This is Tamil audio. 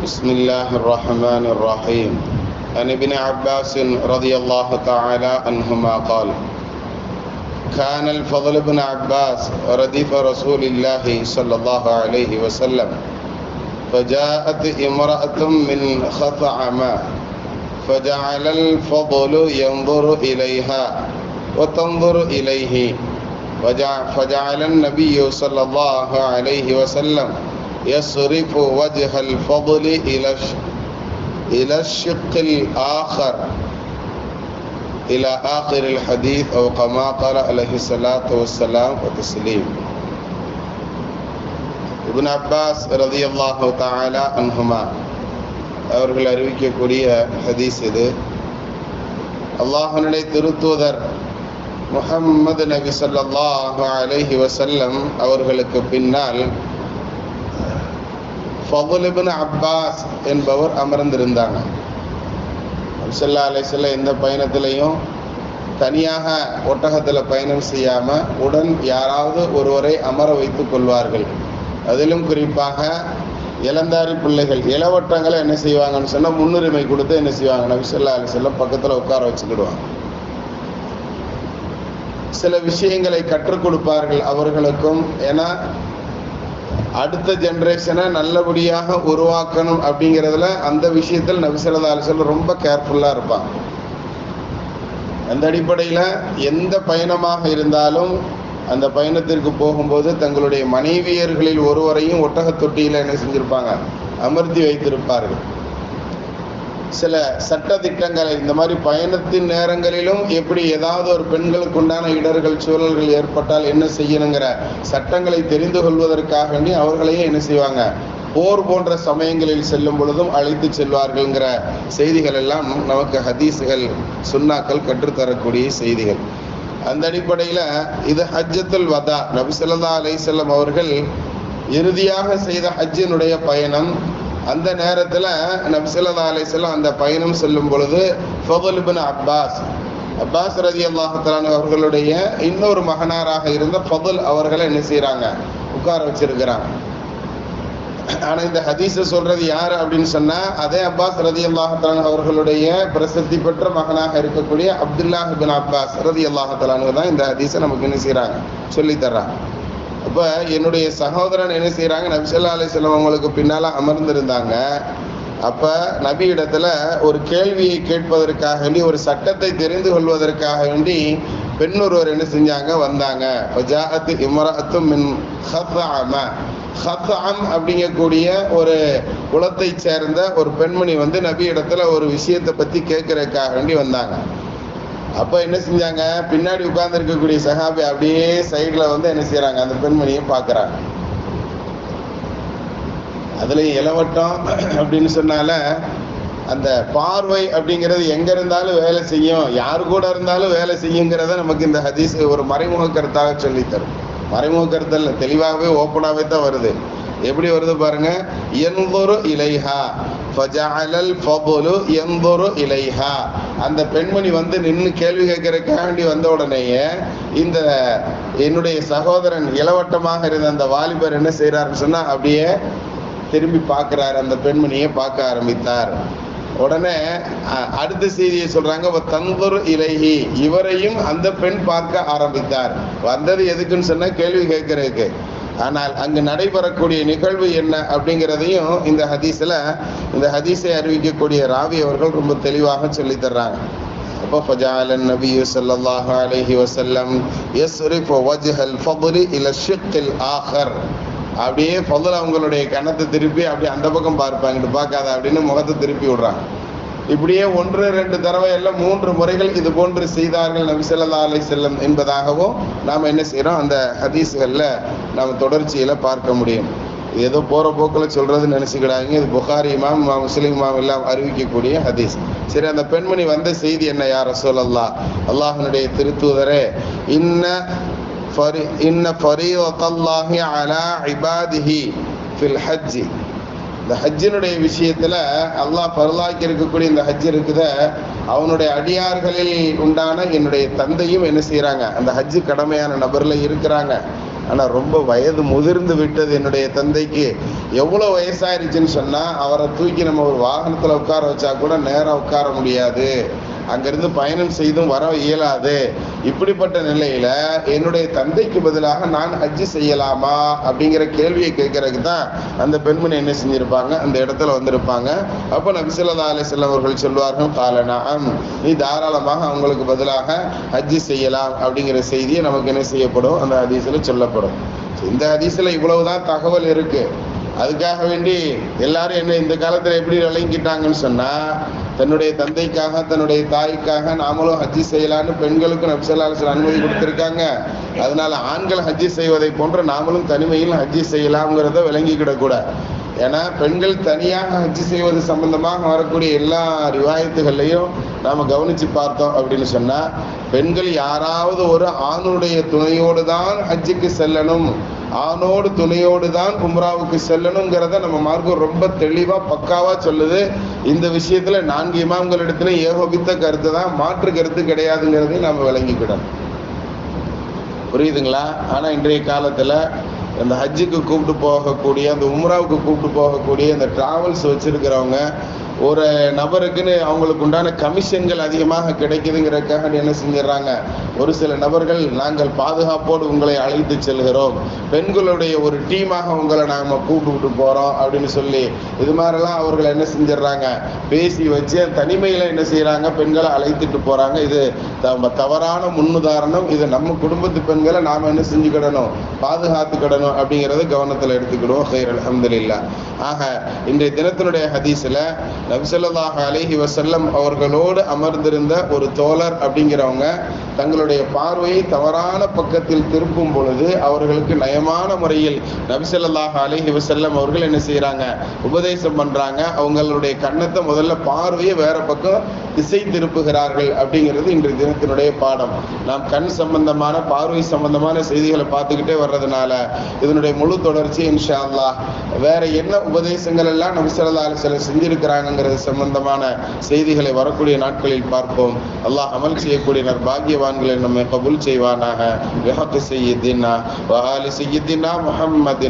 بسم الله الرحمن الرحيم. عن ابن عباس رضي الله تعالى عنهما قال: كان الفضل بن عباس رديف رسول الله صلى الله عليه وسلم، فجاءت امرأة من خثعم، فجعل الفضل ينظر إليها وتنظر إليه، فجعل النبي صلى الله عليه وسلم يصرف وجه الفضل إلى الشق الآخر إلى آخر الحديث أو كما قال عليه الصلاة والسلام وتسليم. இப்னு அப்பாஸ் ரலியல்லாஹு தஆலா அன்ஹுமா அவர்கள் அறிவிக்கக்கூடிய ஹதீஸ் இது. அல்லாஹ்வுடைய திருத்தூதர் முஹம்மது நபி ஸல்லல்லாஹு அலைஹி வஸல்லம் அவர்களுக்கு பின்னால் ஃபதுல் இப்னு அப்பாஸ் என்பவர் அமர்ந்திருந்தாங்க. நபி ஸல்லல்லாஹு அலைஹி வஸல்லம் எந்த பயணத்திலையும் தனியாக ஒட்டகத்தில் பயணம் செய்யாமல் உடன் யாராவது ஒருவரை அமர வைத்துக் கொள்வார்கள். அதிலும் குறிப்பாக இளந்தாரி பிள்ளைகள் இளவட்டங்களை என்ன செய்வாங்கன்னு சொன்னால் முன்னுரிமை கொடுத்து என்ன செய்வாங்க, நபி ஸல்லல்லாஹு அலைஹி வஸல்லம் பக்கத்தில் உட்கார வச்சுக்கிடுவாங்க. சில விஷயங்களை கற்றுக் கொடுப்பார்கள் அவர்களுக்கும். ஏன்னா அடுத்த ஜென்ரேஷனை நல்லபடியாக உருவாக்கணும் அப்படிங்கிறதுல அந்த விஷயத்தில் நபி ஸல்லல்லாஹு அலைஹி வஸல்லம் ரொம்ப கேர்ஃபுல்லாக இருப்பாங்க. அந்த அடிப்படையில் எந்த பயணமாக இருந்தாலும் அந்த பயணத்திற்கு போகும்போது தங்களுடைய மனைவியர்களில் ஒருவரையும் ஒட்டக தொட்டியில் என்ன செஞ்சிருப்பாங்க, அமர்த்தி வைத்திருப்பார்கள். சில சட்ட திட்டங்களை இந்த மாதிரி பயணத்தின் நேரங்களிலும் எப்படி ஏதாவது ஒரு பெண்களுக்கு உண்டான இடர்கள் சூழல்கள் ஏற்பட்டால் என்ன செய்யணுங்கிற சட்டங்களை தெரிந்து கொள்வதற்காக வேண்டி அவர்களையும் என்ன செய்வாங்க, போர் போன்ற சமயங்களில் செல்லும் பொழுதும் அழைத்து செல்வார்கள்ங்கிற செய்திகள் எல்லாம் நமக்கு ஹதீஸுகள் சுன்னாக்கள் கற்றுத்தரக்கூடிய செய்திகள். அந்த அடிப்படையில் இது ஹஜ்ஜத்துல் வதா, நபி ஸல்லல்லாஹு அலைஹி வஸல்லம் அவர்கள் இறுதியாக செய்த ஹஜ்ஜினுடைய பயணம். அந்த நேரத்தில் நபி ஸல்லல்லாஹு அலைஹி வஸல்லம் அந்த பயணம் செல்லும் பொழுது ஃபதுல் இப்னு அப்பாஸ் ரலியல்லாஹு தஆலா அவர்களுடைய இன்னொரு மகனாராக இருந்த ஃபதுல் அவர்களை என்ன செய்கிறாங்க, உட்கார வச்சிருக்கிறாங்க. ஆனால் இந்த ஹதீஸை சொல்றது யார் அப்படின்னு சொன்னால் அதே அப்பாஸ் ரலியல்லாஹு தஆலா அவர்களுடைய பிரசித்தி பெற்ற மகனாக இருக்கக்கூடிய அப்துல்லாஹ் இப்னு அப்பாஸ் ரலியல்லாஹு தஆலா தான் இந்த ஹதீஸை நமக்கு என்ன செய்கிறாங்க, சொல்லித்தர்றாங்க. அப்போ என்னுடைய சகோதரன் என்ன செய்கிறாங்க, நபி ஸல்லல்லாஹு அலைஹி வஸல்லம் அவங்களுக்கு பின்னால் அமர்ந்திருந்தாங்க. அப்போ நபி இடத்துல ஒரு கேள்வியை கேட்பதற்காக வேண்டி, ஒரு சட்டத்தை தெரிந்து கொள்வதற்காக வேண்டி பெண் ஒருவர் என்ன செஞ்சாங்க, வந்தாங்க. ஃபஜாஅத் இம்ரஅத்தும் மின் ஹத்அம, ஹத்அம் அப்படிங்கக்கூடிய ஒரு குலத்தை சேர்ந்த ஒரு பெண்மணி வந்து நபி இடத்துல ஒரு விஷயத்தை பற்றி கேட்கறதுக்காக வேண்டி வந்தாங்க. அப்போ என்ன செஞ்சாங்க, பின்னாடி உட்கார்ந்து இருக்கக்கூடிய சஹாபி அப்படியே சைடில் வந்து என்ன செய்கிறாங்க, அந்த பெண்மணியை பார்க்குறாங்க. அதுலேயும் இளவட்டம் அப்படின்னு சொன்னால அந்த பார்வை அப்படிங்கிறது எங்கே இருந்தாலும் வேலை செய்யும், யாரு கூட இருந்தாலும் வேலை செய்யுங்கிறத நமக்கு இந்த ஹதீஸ் ஒரு மறைமுக கருத்தாக சொல்லித்தரும். மறைமுக கருத்தில் தெளிவாகவே ஓப்பனாகவே தான் வருது. எப்படி வருது பாருங்க, யன்துரு இலைஹா ஃபஜஅலல் ஃபதுலு யன்துரு இலைஹா. அந்த பெண்மணி வந்து நின்று கேள்வி கேட்கறதுக்காக வேண்டி வந்த உடனேயே இந்த என்னுடைய சகோதரன் இளவட்டமாக இருந்த அந்த வாலிபர் என்ன செய்கிறாருன்னு சொன்னால் அப்படியே திரும்பி பார்க்குறாரு, அந்த பெண்மணியை பார்க்க ஆரம்பித்தார். உடனே அடுத்த செய்தியை சொல்றாங்க, தந்துர் இலைஹி, இவரையும் அந்த பெண் பார்க்க ஆரம்பித்தார். வந்தது எதுக்குன்னு சொன்னா கேள்வி கேட்கறதுக்கு. ஆனால் அங்கு நடைபெறக்கூடிய நிகழ்வு என்ன அப்படிங்கிறதையும் இந்த ஹதீஸை அறிவிக்கக்கூடிய ராவி அவர்கள் ரொம்ப தெளிவாக சொல்லி தர்றாங்க. அப்போ ஃபஜஅல நபியு ஸல்லல்லாஹு அலைஹி வஸல்லம் யஸ்ரிஃபு வஜ்ஹல் ஃபضل இலா ஷிக்கில் ஆகர். அப்படியே ஃபதுல் அவங்களுடைய கண்ணத்தை திருப்பி அப்படியே அந்த பக்கம் பார்ப்பாங்க, பார்க்காத அப்படின்னு முகத்தை திருப்பி விடுறாங்க. இப்படியே 1-2 தடவை எல்லாம் 3 முறைகள் இது போன்று செய்தார்கள் நபி ஸல்லல்லாஹு அலைஹி வஸல்லம் என்பதாகவும் நாம் என்ன செய்கிறோம், அந்த ஹதீஸ்களில் நாம் தொடர்ச்சியில் பார்க்க முடியும். இது ஏதோ போகிற போக்கில் சொல்கிறதுன்னு நினச்சிக்கிடாங்க. இது புகாரி இமாம், முஸ்லிம் இமாம் எல்லாம் அறிவிக்கக்கூடிய ஹதீஸ். சரி, அந்த பெண்மணி வந்த செய்தி என்ன, யா ரசூலல்லாஹ், அல்லாஹ்வுடைய திருத்தூதரே, இன்ன ஃபரீதத்தல்லாஹி அலா இபாதிஹி ஃபில் ஹஜ்ஜி. இந்த ஹஜ்ஜினுடைய விஷயத்தில் அல்லாஹ் பரலாக்கி இருக்கக்கூடிய இந்த ஹஜ் இருக்குத, அவனுடைய அடியார்களில் உண்டான என்னுடைய தந்தையும் என்ன செய்கிறாங்க, அந்த ஹஜ்ஜு கடமையான நபரில் இருக்கிறாங்க. ஆனால் ரொம்ப வயது முதிர்ந்து விட்டது என்னுடைய தந்தைக்கு. எவ்வளோ வயசாயிருச்சுன்னு சொன்னால் அவரை தூக்கி நம்ம ஒரு வாகனத்தில் உட்கார வச்சா கூட நேரம் உட்கார முடியாது, அங்கிருந்து பயணம் செய்தும் வர இயலாது. இப்படிப்பட்ட நிலையில என்னுடைய தந்தைக்கு பதிலாக நான் ஹஜ்ஜு செய்யலாமா அப்படிங்கிற கேள்வியை கேட்கறதுக்கு தான் அந்த பெண்மணி என்ன செஞ்சிருப்பாங்க, அந்த இடத்துல வந்திருப்பாங்க. அப்போ நபி ஸல்லல்லாஹு அலைஹி வஸல்லம் அவர்கள் சொல்வார்கள், கால நஅம், நீ தாராளமாக அவங்களுக்கு பதிலாக ஹஜ்ஜு செய்யலாம் அப்படிங்கிற செய்தியை நமக்கு என்ன செய்யப்படும், அந்த ஹதீஸ்ல சொல்லப்படும். இந்த ஹதீஸ்ல இவ்வளவுதான் தகவல் இருக்கு. அதுக்காக வேண்டி எல்லாரும் என்ன இந்த காலத்துல எப்படி விளங்கிட்டாங்கன்னு சொன்னா, தன்னுடைய தந்தைக்காக தன்னுடைய தாய்க்காக நாமளும் ஹஜ்ஜி செய்யலான்னு பெண்களுக்கும் நபி ஸல்லல்லாஹு அலைஹி வஸல்லம் அனுமதி கொடுத்திருக்காங்க. அதனால ஆண்கள் ஹஜ்ஜி செய்வதை போன்று நாமளும் தனிமையில் ஹஜ்ஜி செய்யலாம்ங்கிறத விளங்கிக்கிடக்கூடாது. ஏன்னா பெண்கள் தனியாக ஹஜ்ஜி செய்வது சம்பந்தமாக வரக்கூடிய எல்லா ரிவாயத்துகள்லையும் நாம கவனிச்சு பார்த்தோம் அப்படின்னு சொன்னா, பெண்கள் யாராவது ஒரு ஆணுடைய துணையோடு தான் ஹஜ்ஜுக்கு செல்லணும், ஆணோடு துணையோடு தான் உம்ராவுக்கு செல்லணுங்கிறத நம்ம மார்க்கம் ரொம்ப தெளிவா பக்காவா சொல்லுது. இந்த விஷயத்துல 4 இமாம்களிடத்துல ஏகோபித்த கருத்து தான், மாற்று கருத்து கிடையாதுங்கிறதையும் நாம விளங்கிக்கிடணும். புரியுதுங்களா? ஆனா இன்றைய காலத்துல அந்த ஹஜ்ஜுக்கு கூப்பிட்டு போகக்கூடிய, அந்த உம்ராவுக்கு கூப்பிட்டு போகக்கூடிய இந்த டிராவல்ஸ் வச்சிருக்கிறவங்க ஒரு நபருக்குன்னு அவங்களுக்கு உண்டான கமிஷன்கள் அதிகமாக கிடைக்குதுங்கிறதுக்காக என்ன செஞ்சிடறாங்க, ஒரு சில நபர்கள் நாங்கள் பாதுகாப்போடு உங்களை அழைத்து செல்கிறோம், பெண்களுடைய ஒரு டீமாக உங்களை நாங்கள் கூப்பிட்டு போகிறோம் அப்படின்னு சொல்லி இது மாதிரிலாம் அவர்கள் என்ன செஞ்சிடறாங்க, பேசி வச்சு தனிமையில் என்ன செய்கிறாங்க, பெண்களை அழைத்துட்டு போகிறாங்க. இது தவறான முன்னுதாரணம். இது நம்ம குடும்பத்து பெண்களை நாம் என்ன செஞ்சுக்கிடணும், பாதுகாத்துக்கிடணும் அப்படிங்கிறத கவனத்தில் எடுத்துக்கிடுவோம். ஹைர் அல்ஹம்துலில்லாஹ். ஆக இன்றைய தினத்தினுடைய ஹதீஸில் நபி ஸல்லல்லாஹு அலைஹி வஸல்லம் அவர்களோடு அமர்ந்திருந்த ஒரு தோழர் அப்படிங்கிறவங்க தங்களுடைய பார்வையை தவறான பக்கத்தில் திருப்பும் பொழுது அவர்களுக்கு நயமான முறையில் நபி ஸல்லல்லாஹு அலைஹி வஸல்லம் அவர்கள் என்ன செய்யறாங்க, உபதேசம் பண்றாங்க. அவங்களுடைய கண்ணத்தை முதல்ல பார்வையை வேற பக்கம் திசை திருப்புகிறார்கள் அப்படிங்கிறது இன்றைய தினத்தினுடைய பாடம். நாம் கண் சம்பந்தமான பார்வை சம்பந்தமான செய்திகளை பார்த்துக்கிட்டே வர்றதுனால இதனுடைய முழு தொடர்ச்சி இன்ஷா அல்லாஹ் வேற என்ன உபதேசங்கள் எல்லாம் நபி ஸல்லல்லாஹு அலைஹி வஸல்லம் செஞ்சிருக்கிறாங்க சம்பந்தமான செய்திகளை வரக்கூடிய நாட்களில் பார்ப்போம். அல்லாஹ் அமல் செய்யக்கூடிய நற்பாகியவான்களை நம்மை கபூல் செய்வானாக. பிஹக்கி சய்யிதினா வ ஆலி சய்யிதினா முஹம்மதின்.